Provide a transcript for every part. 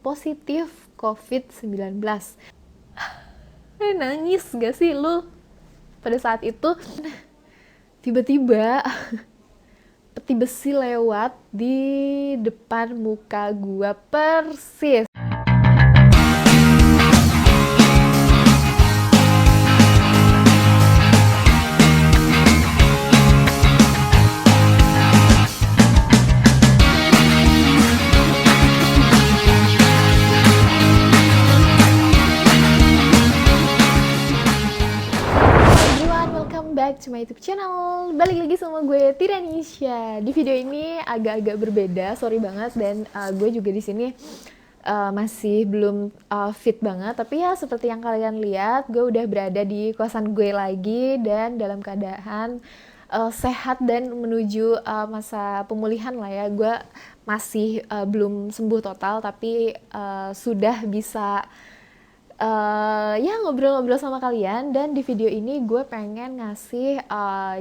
positif COVID-19. Nangis gak sih lu pada saat itu? Tiba-tiba peti besi lewat di depan muka gua persis. Back to my YouTube channel. Balik lagi sama gue Tiranisha. Di video ini agak-agak berbeda, sorry banget, dan gue juga di sini masih belum fit banget, tapi ya seperti yang kalian lihat, gue udah berada di kosan gue lagi dan dalam keadaan sehat dan menuju masa pemulihan lah ya. Gue masih belum sembuh total, tapi sudah bisa ya ngobrol-ngobrol sama kalian. Dan di video ini gue pengen ngasih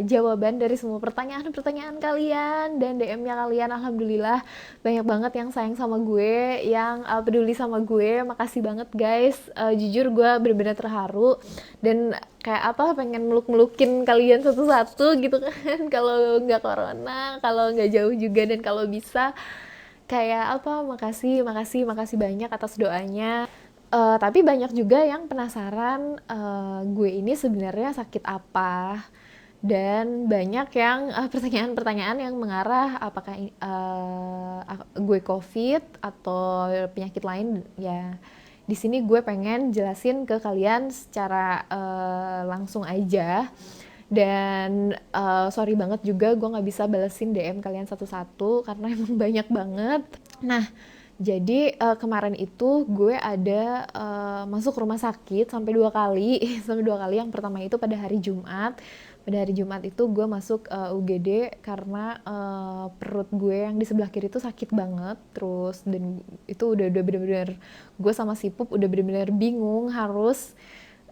jawaban dari semua pertanyaan-pertanyaan kalian dan DM-nya kalian. Alhamdulillah banyak banget yang sayang sama gue, yang peduli sama gue. Makasih banget guys. Jujur gue bener-bener terharu dan kayak pengen meluk-melukin kalian satu-satu gitu kan. Kalau nggak corona, kalau nggak jauh juga, dan kalau bisa kayak makasih banyak atas doanya. Tapi banyak juga yang penasaran gue ini sebenarnya sakit apa, dan banyak yang pertanyaan-pertanyaan yang mengarah apakah gue COVID atau penyakit lain. Ya di sini gue pengen jelasin ke kalian secara langsung aja. Dan sorry banget juga gue nggak bisa balesin DM kalian satu-satu karena emang banyak banget. Nah, jadi kemarin itu gue ada masuk rumah sakit sampai 2 kali. Sampai 2 kali. Yang pertama itu pada hari Jumat. Pada hari Jumat itu gue masuk UGD karena perut gue yang di sebelah kiri itu sakit banget. Terus dan itu udah bener-bener, gue sama si Pup udah bener-bener bingung harus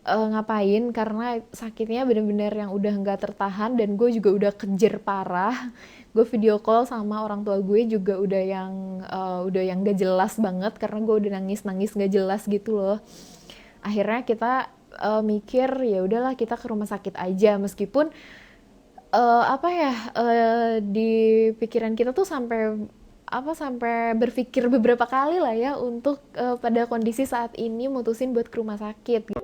ngapain karena sakitnya bener-bener yang udah nggak tertahan, dan gue juga udah kejer parah. Gue video call sama orang tua gue juga udah yang gak jelas banget karena gue udah nangis gak jelas gitu loh. Akhirnya kita mikir ya udahlah kita ke rumah sakit aja, meskipun di pikiran kita tuh sampai berpikir beberapa kali lah ya untuk pada kondisi saat ini mutusin buat ke rumah sakit gitu.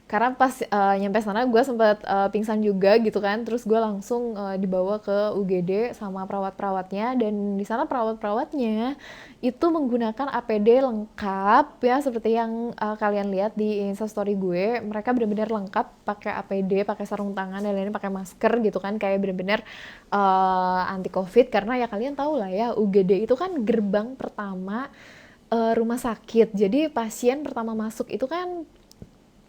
Karena pas nyampe sana gue sempat pingsan juga gitu kan. Terus gue langsung dibawa ke UGD sama perawat-perawatnya, dan di sana perawat-perawatnya itu menggunakan APD lengkap ya, seperti yang kalian lihat di Instastory gue. Mereka benar-benar lengkap, pakai APD, pakai sarung tangan dan lain-lain, pakai masker gitu kan, kayak benar-benar anti COVID. Karena ya kalian tahu lah ya, UGD itu kan gerbang pertama rumah sakit. Jadi pasien pertama masuk itu kan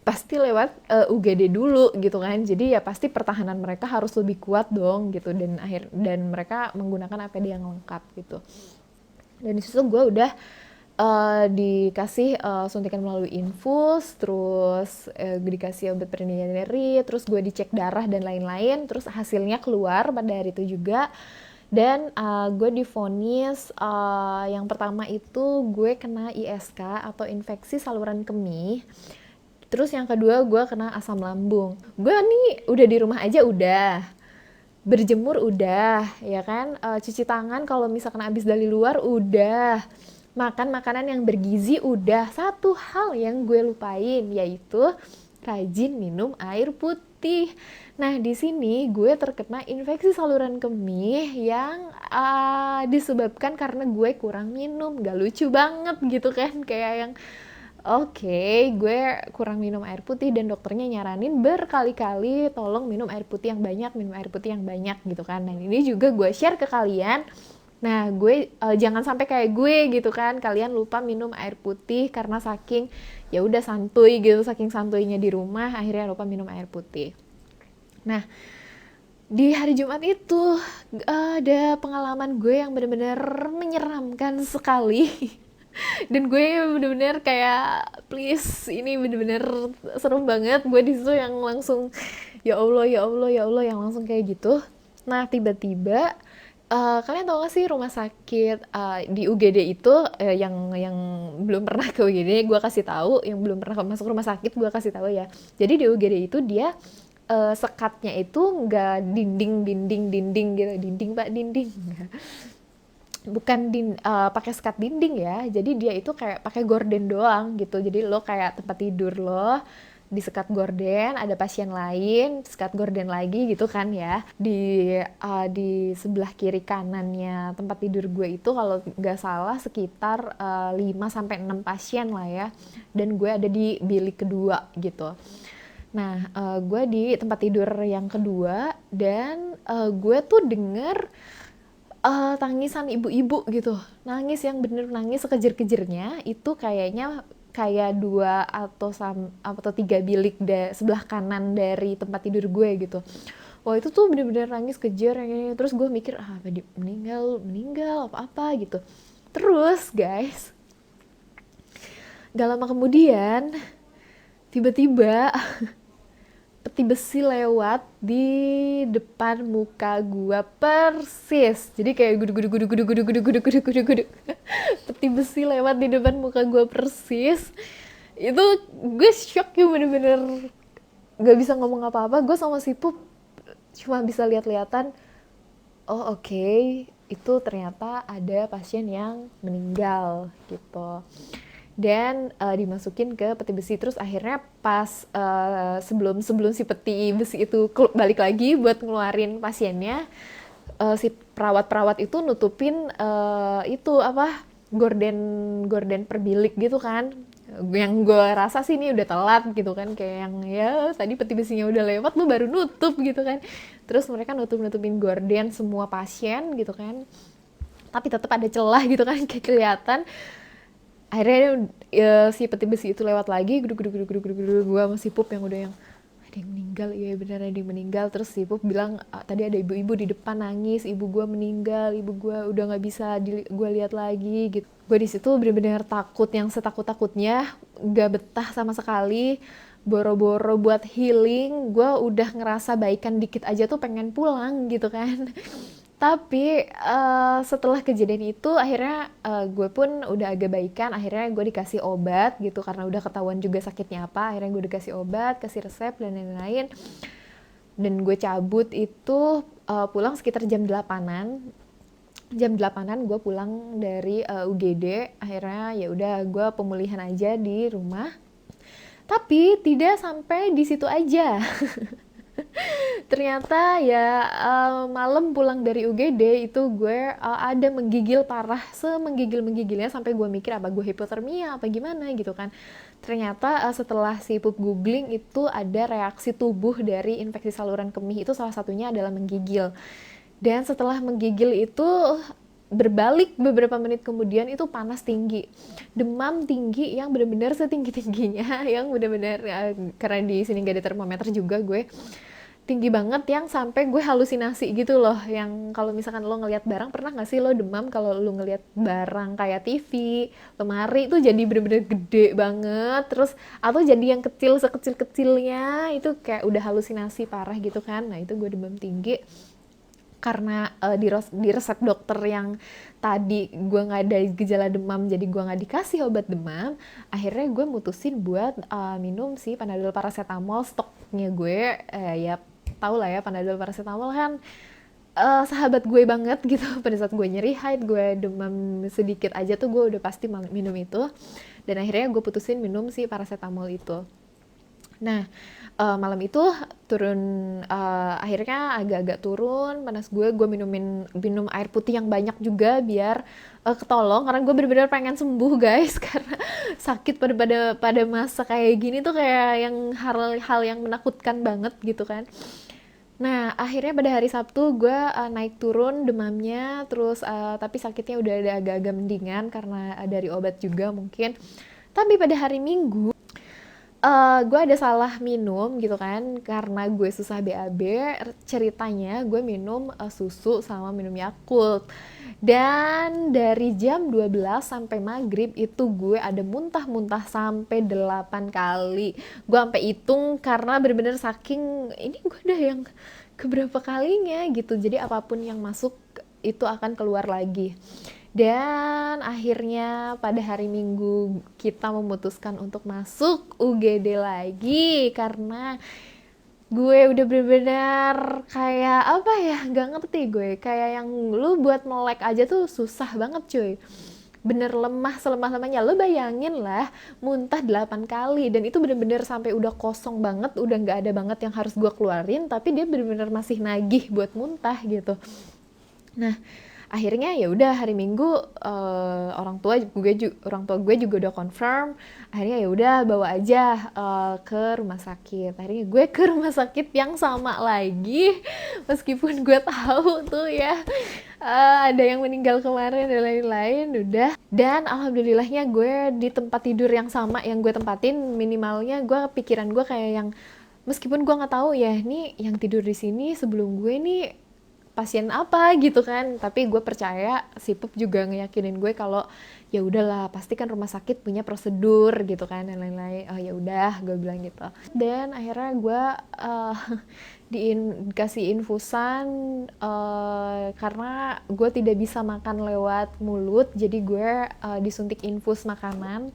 pasti lewat UGD dulu gitu kan. Jadi ya pasti pertahanan mereka harus lebih kuat dong gitu, dan mereka menggunakan APD yang lengkap gitu. Dan di situ gue udah dikasih suntikan melalui infus, terus dikasih obat perlindungan nyeri, terus gue dicek darah dan lain-lain. Terus hasilnya keluar pada hari itu juga, dan gue divonis yang pertama itu gue kena ISK atau infeksi saluran kemih. Terus yang kedua gue kena asam lambung. Gue nih udah di rumah aja udah, berjemur udah, ya kan, cuci tangan kalau misalkan abis dari luar udah, makan makanan yang bergizi udah. Satu hal yang gue lupain yaitu rajin minum air putih. Nah di sini gue terkena infeksi saluran kemih yang disebabkan karena gue kurang minum. Gak lucu banget gitu kan, kayak yang gue kurang minum air putih, dan dokternya nyaranin berkali-kali tolong minum air putih yang banyak gitu kan. Dan ini juga gue share ke kalian. Nah gue jangan sampai kayak gue gitu kan, kalian lupa minum air putih karena saking ya udah santuy gitu, saking santuynya di rumah akhirnya lupa minum air putih. Nah di hari Jumat itu ada pengalaman gue yang benar-benar menyeramkan sekali. Dan gue bener-bener kayak please, ini bener-bener serem banget. Gue di situ yang langsung ya Allah yang langsung kayak gitu. Nah tiba-tiba Kalian tahu nggak sih rumah sakit di UGD itu, yang belum pernah ke UGD gue kasih tahu, yang belum pernah masuk rumah sakit gue kasih tahu ya. Jadi di UGD itu dia sekatnya itu nggak dinding gitu, dinding pak dinding, bukan pakai sekat dinding ya. Jadi dia itu kayak pakai gorden doang gitu. Jadi lo kayak tempat tidur lo di sekat gorden, ada pasien lain, sekat gorden lagi gitu kan ya. Di sebelah kiri kanannya tempat tidur gue itu kalau nggak salah sekitar 5 sampai 6 pasien lah ya. Dan gue ada di bilik kedua gitu. Nah, gue di tempat tidur yang kedua dan gue tuh denger tangisan ibu-ibu gitu, nangis yang bener nangis sekejer-kejernya itu kayaknya kayak 2 atau 3 bilik sebelah kanan dari tempat tidur gue gitu. Wah itu tuh bener-bener nangis kejer yang ini. Terus gue mikir apa dia meninggal apa-apa gitu. Terus guys, gak lama kemudian tiba-tiba peti besi lewat di depan muka gua persis. Jadi kayak gudu gudu gudu gudu gudu gudu gudu gudu gudu gudu. Peti besi lewat di depan muka gua persis. Itu gue shock ya, bener-bener gak bisa ngomong apa-apa. Gue sama si Pup cuma bisa lihat-lihatan. Oh oke, itu ternyata ada pasien yang meninggal gitu. Dan dimasukin ke peti besi. Terus akhirnya pas sebelum si peti besi itu balik lagi buat ngeluarin pasiennya, si perawat-perawat itu nutupin itu apa, gorden per bilik gitu kan. Yang gue rasa sih ini udah telat gitu kan, kayak yang ya tadi peti besinya udah lewat lu baru nutup gitu kan. Terus mereka nutupin gorden semua pasien gitu kan, tapi tetap ada celah gitu kan, kayak kelihatan. Akhirnya si peti besi itu lewat lagi, geduk geduk geduk geduk geduk, gue sama si Pup yang udah yang ada yang meninggal, iya benar ada yang meninggal. Terus si Pup bilang tadi ada ibu-ibu di depan nangis, ibu gue meninggal, ibu gue udah nggak bisa gue lihat lagi gitu. Gue di situ benar-benar takut, yang setakut-takutnya, nggak betah sama sekali. Boro-boro buat healing, gue udah ngerasa baikan dikit aja tuh pengen pulang gitu kan. Tapi setelah kejadian itu akhirnya gue pun udah agak baikan. Akhirnya gue dikasih obat gitu karena udah ketahuan juga sakitnya apa. Akhirnya gue dikasih obat, kasih resep dan lain-lain. Dan gue cabut itu pulang sekitar jam 8-an. Jam 8-an gue pulang dari UGD. Akhirnya ya udah gue pemulihan aja di rumah. Tapi tidak sampai di situ aja. Ternyata ya malam pulang dari UGD itu gue ada menggigil parah, semenggigil-menggigilnya sampai gue mikir apa gue hipotermia apa gimana gitu kan. Ternyata setelah si Pup googling itu ada reaksi tubuh dari infeksi saluran kemih, itu salah satunya adalah menggigil. Dan setelah menggigil itu berbalik beberapa menit kemudian itu panas tinggi, demam tinggi yang benar-benar setinggi-tingginya, yang benar-benar karena di sini gak ada termometer juga, gue tinggi banget yang sampai gue halusinasi gitu loh. Yang kalau misalkan lo ngelihat barang, pernah nggak sih lo demam kalau lo ngelihat barang kayak TV, lemari itu jadi bener-bener gede banget, terus atau jadi yang kecil sekecil-kecilnya itu kayak udah halusinasi parah gitu kan. Nah itu gue demam tinggi karena di resep dokter yang tadi gue nggak ada gejala demam, jadi gue nggak dikasih obat demam. Akhirnya gue mutusin buat minum si Panadol paracetamol stoknya gue. Ya tau lah ya, Panadol paracetamol kan sahabat gue banget gitu. Pada saat gue nyeri haid, gue demam sedikit aja tuh gue udah pasti minum itu. Dan akhirnya gue putusin minum si paracetamol itu. Nah, malam itu turun, akhirnya agak-agak turun panas gue minum air putih yang banyak juga biar ketolong, karena gue bener-bener pengen sembuh guys. Karena sakit pada masa kayak gini tuh kayak yang hal yang menakutkan banget gitu kan. Nah, akhirnya pada hari Sabtu gue naik turun demamnya, terus tapi sakitnya udah ada agak-agak mendingan karena dari obat juga mungkin. Tapi pada hari Minggu gue ada salah minum gitu kan, karena gue susah BAB. Ceritanya gue minum susu sama minum Yakult, dan dari jam 12 sampai maghrib itu gue ada muntah-muntah sampai 8 kali. Gue sampai hitung karena bener-bener saking ini gue udah yang keberapa kalinya gitu. Jadi apapun yang masuk itu akan keluar lagi. Dan akhirnya pada hari Minggu kita memutuskan untuk masuk UGD lagi karena gue udah bener-bener kayak apa ya, gak ngerti gue, kayak yang lu buat melek aja tuh susah banget cuy, bener lemah selemah-lemahnya. Lo bayangin lah muntah 8 kali dan itu bener-bener sampai udah kosong banget, udah gak ada banget yang harus gue keluarin, tapi dia bener-bener masih nagih buat muntah gitu. Nah, akhirnya ya udah hari Minggu orang tua gue juga udah confirm. Akhirnya ya udah bawa aja ke rumah sakit. Akhirnya gue ke rumah sakit yang sama lagi, meskipun gue tahu tuh ya ada yang meninggal kemarin dan lain-lain udah. Dan alhamdulillahnya gue di tempat tidur yang sama yang gue tempatin, minimalnya gue pikiran gue kayak yang meskipun gue nggak tahu ya nih yang tidur di sini sebelum gue nih pasien apa gitu kan, tapi gue percaya si Pup juga ngeyakinin gue kalau ya udahlah pasti kan rumah sakit punya prosedur gitu kan dan lain-lain. Oh ya udah, gue bilang gitu. Dan akhirnya gue dikasih infusan karena gue tidak bisa makan lewat mulut, jadi gue disuntik infus makanan,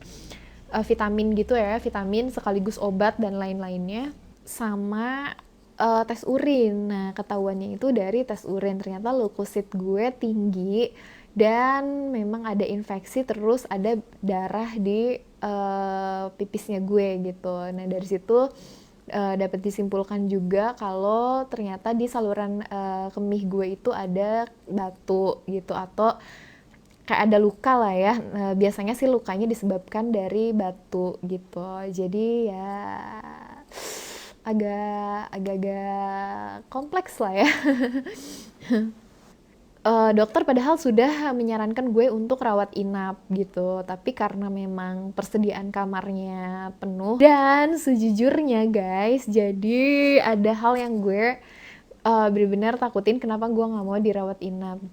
vitamin gitu ya, vitamin sekaligus obat dan lain-lainnya, sama tes urin. Nah, ketahuannya itu dari tes urin, ternyata leukosit gue tinggi dan memang ada infeksi, terus ada darah di pipisnya gue gitu. Nah, dari situ dapat disimpulkan juga kalau ternyata di saluran kemih gue itu ada batu gitu, atau kayak ada luka lah ya. Nah, biasanya sih lukanya disebabkan dari batu gitu. Jadi ya agak kompleks lah ya. Dokter padahal sudah menyarankan gue untuk rawat inap gitu, tapi karena memang persediaan kamarnya penuh. Dan sejujurnya guys, jadi ada hal yang gue benar-benar takutin kenapa gue nggak mau dirawat inap.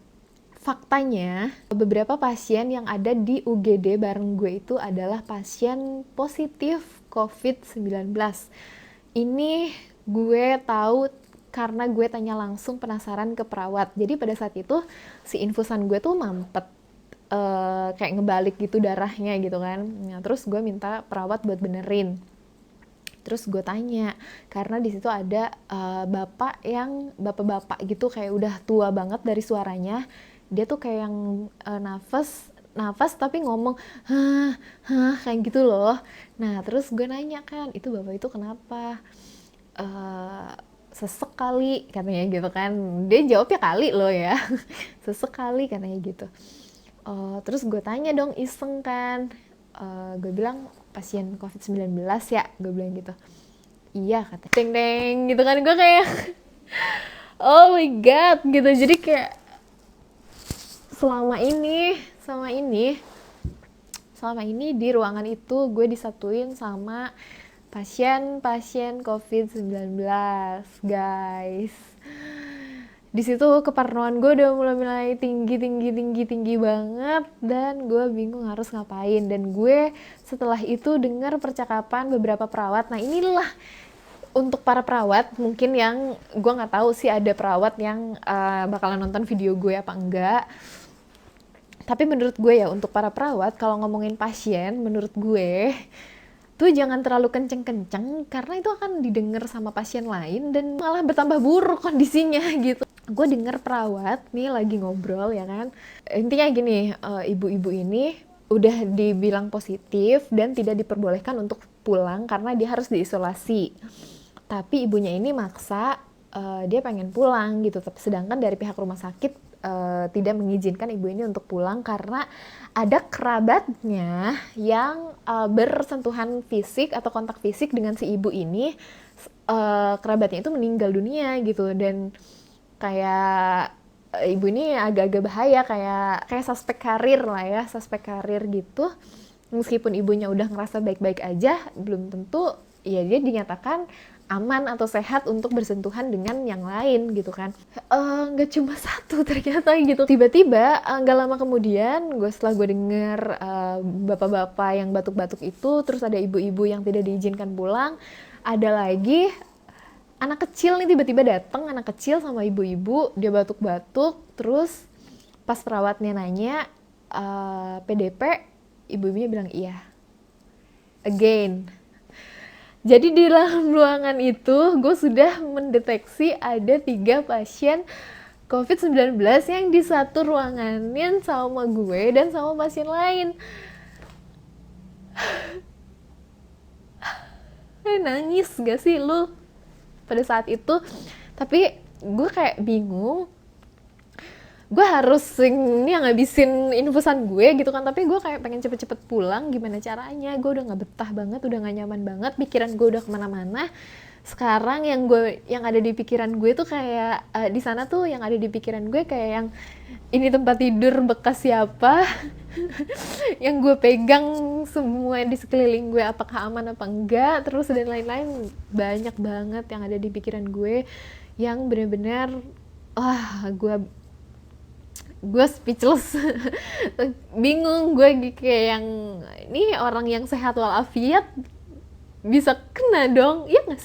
Faktanya, beberapa pasien yang ada di UGD bareng gue itu adalah pasien positif COVID-19. Ini gue tahu karena gue tanya langsung, penasaran ke perawat. Jadi pada saat itu si infusan gue tuh mampet, kayak ngebalik gitu darahnya gitu kan. Nah, terus gue minta perawat buat benerin. Terus gue tanya, karena di situ ada bapak-bapak gitu kayak udah tua banget dari suaranya. Dia tuh kayak yang nafas tapi ngomong kayak gitu loh. Nah, terus gue nanya kan, itu bapak itu kenapa? Sesek kali katanya gitu kan. Dia jawabnya kali loh ya. Sesek kali katanya gitu. Terus gue tanya dong iseng kan. Gue bilang pasien COVID-19 ya, gue bilang gitu. Iya katanya. Deng deng gitu kan, gue kayak oh my god gitu. Jadi kayak selama ini di ruangan itu gue disatuin sama pasien COVID-19, guys. Di situ keparnoan gue udah mulai tinggi banget dan gue bingung harus ngapain. Dan gue setelah itu dengar percakapan beberapa perawat. Nah, inilah untuk para perawat mungkin yang gue nggak tahu sih ada perawat yang bakalan nonton video gue apa enggak. Tapi menurut gue ya, untuk para perawat kalau ngomongin pasien, menurut gue tuh jangan terlalu kenceng-kenceng karena itu akan didengar sama pasien lain dan malah bertambah buruk kondisinya gitu. Gue denger perawat nih lagi ngobrol ya kan, intinya gini, ibu-ibu ini udah dibilang positif dan tidak diperbolehkan untuk pulang karena dia harus diisolasi. Tapi ibunya ini maksa, dia pengen pulang gitu, tapi sedangkan dari pihak rumah sakit tidak mengizinkan ibu ini untuk pulang karena ada kerabatnya yang bersentuhan fisik atau kontak fisik dengan si ibu ini. Kerabatnya itu meninggal dunia gitu, dan kayak ibu ini agak-agak bahaya, kayak suspek karir gitu. Meskipun ibunya udah ngerasa baik-baik aja, belum tentu ya dia dinyatakan aman atau sehat untuk bersentuhan dengan yang lain gitu kan. Nggak cuma satu ternyata gitu. Tiba-tiba nggak lama kemudian setelah gue denger bapak-bapak yang batuk-batuk itu, terus ada ibu-ibu yang tidak diizinkan pulang, ada lagi anak kecil nih tiba-tiba datang, anak kecil sama ibu-ibu, dia batuk-batuk, terus pas perawatnya nanya PDP, ibu-ibunya bilang iya. Again. Jadi di dalam ruangan itu gue sudah mendeteksi ada 3 pasien COVID-19 yang di satu ruanganin sama gue dan sama pasien lain. Nangis gak sih lu pada saat itu? Tapi gue kayak bingung, gue harus ini yang ngabisin infusan gue gitu kan, tapi gue kayak pengen cepet-cepet pulang, gimana caranya, gue udah gak betah banget, udah gak nyaman banget, pikiran gue udah kemana-mana. Sekarang yang ada di pikiran gue tuh kayak di sana tuh yang ada di pikiran gue kayak yang ini tempat tidur bekas siapa yang gue pegang semua di sekeliling gue, apakah aman apa enggak, terus dan lain-lain, banyak banget yang ada di pikiran gue yang benar-benar gue speechless. Bingung gue kayak yang ini orang yang sehat walafiat bisa kena dong, ya nggak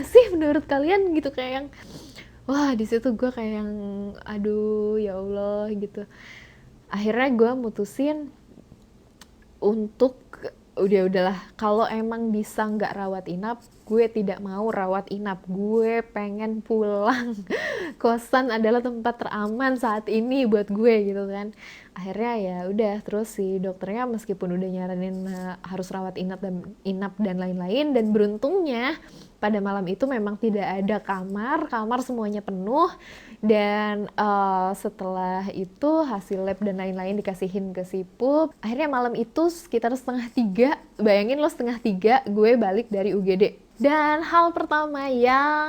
sih menurut kalian gitu, kayak yang wah di situ gue kayak yang aduh ya Allah gitu. Akhirnya gue mutusin untuk udahlah, kalau emang bisa nggak rawat inap, gue tidak mau rawat inap, gue pengen pulang. Kosan adalah tempat teraman saat ini buat gue gitu kan. Akhirnya ya udah, terus si dokternya meskipun udah nyaranin harus rawat inap dan lain-lain, dan beruntungnya pada malam itu memang tidak ada kamar semuanya penuh. Dan setelah itu hasil lab dan lain-lain dikasihin ke si pup. Akhirnya malam itu sekitar 2:30, bayangin lo 2:30 gue balik dari UGD. Dan hal pertama yang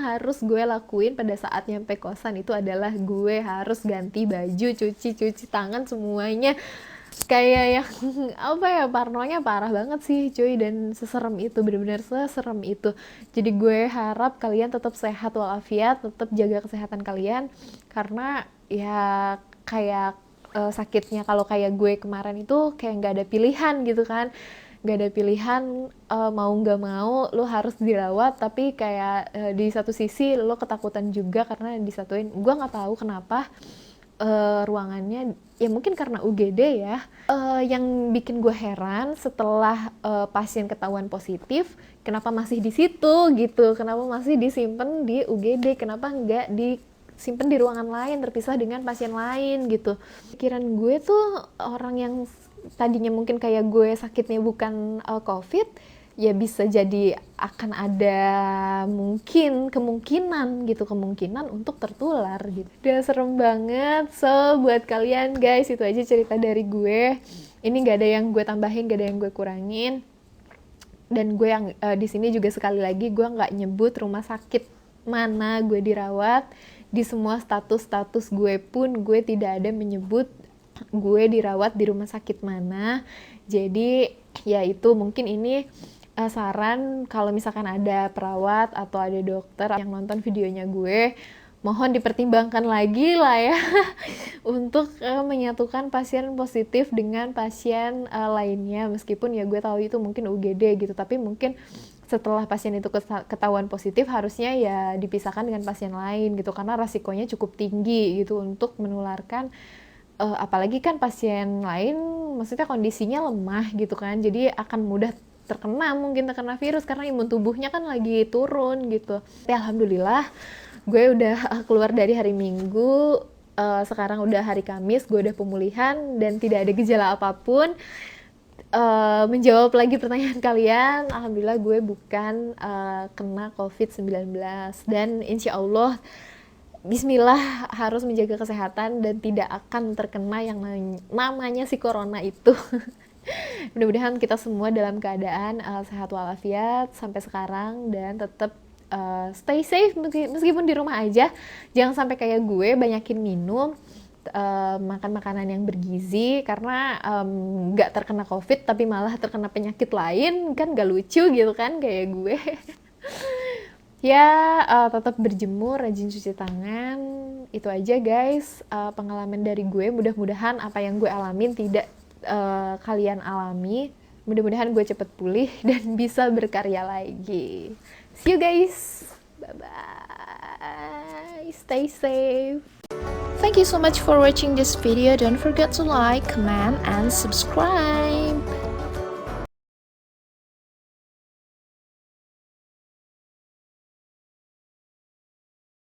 harus gue lakuin pada saat nyampe kosan itu adalah gue harus ganti baju, cuci tangan semuanya. Kayak yang parnonya parah banget sih cuy, dan seserem itu, bener-bener seserem itu. Jadi gue harap kalian tetap sehat walafiat, tetap jaga kesehatan kalian, karena ya kayak sakitnya kalau kayak gue kemarin itu kayak nggak ada pilihan gitu kan, nggak ada pilihan, mau nggak mau lo harus dirawat. Tapi kayak di satu sisi lo ketakutan juga karena disatuin, gue nggak tahu kenapa ruangannya, ya mungkin karena UGD ya. Yang bikin gue heran setelah pasien ketahuan positif, kenapa masih di situ gitu, kenapa masih disimpan di UGD, kenapa nggak disimpan di ruangan lain terpisah dengan pasien lain gitu. Pikiran gue tuh orang yang tadinya mungkin kayak gue sakitnya bukan COVID, ya bisa jadi akan ada kemungkinan untuk tertular gitu. Udah serem banget. So buat kalian guys, itu aja cerita dari gue. Ini gak ada yang gue tambahin, gak ada yang gue kurangin. Dan gue yang di sini juga sekali lagi gue nggak nyebut rumah sakit mana gue dirawat. Di semua status gue pun gue tidak ada menyebut gue dirawat di rumah sakit mana. Jadi ya itu mungkin ini saran, kalau misalkan ada perawat atau ada dokter yang nonton videonya gue, mohon dipertimbangkan lagi lah ya untuk menyatukan pasien positif dengan pasien lainnya. Meskipun ya gue tahu itu mungkin UGD gitu, tapi mungkin setelah pasien itu ketahuan positif harusnya ya dipisahkan dengan pasien lain gitu, karena resikonya cukup tinggi gitu untuk menularkan. Apalagi kan pasien lain maksudnya kondisinya lemah gitu kan, jadi akan mudah terkena virus karena imun tubuhnya kan lagi turun gitu. Tapi alhamdulillah gue udah keluar dari hari Minggu, sekarang udah hari Kamis, gue udah pemulihan dan tidak ada gejala apapun. Menjawab lagi pertanyaan kalian, alhamdulillah gue bukan kena COVID-19, dan insya Allah bismillah harus menjaga kesehatan dan tidak akan terkena yang namanya si corona itu. Mudah-mudahan kita semua dalam keadaan sehat walafiat sampai sekarang, dan tetap stay safe meskipun di rumah aja. Jangan sampai kayak gue, banyakin minum, makan makanan yang bergizi, karena nggak terkena COVID tapi malah terkena penyakit lain, kan gak lucu gitu kan kayak gue. Ya tetap berjemur, rajin cuci tangan. Itu aja guys pengalaman dari gue. Mudah-mudahan apa yang gue alamin tidak kalian alami. Mudah-mudahan gue cepet pulih dan bisa berkarya lagi. See you guys, bye bye, stay safe. Thank you so much for watching this video. Don't forget to like, comment, and subscribe.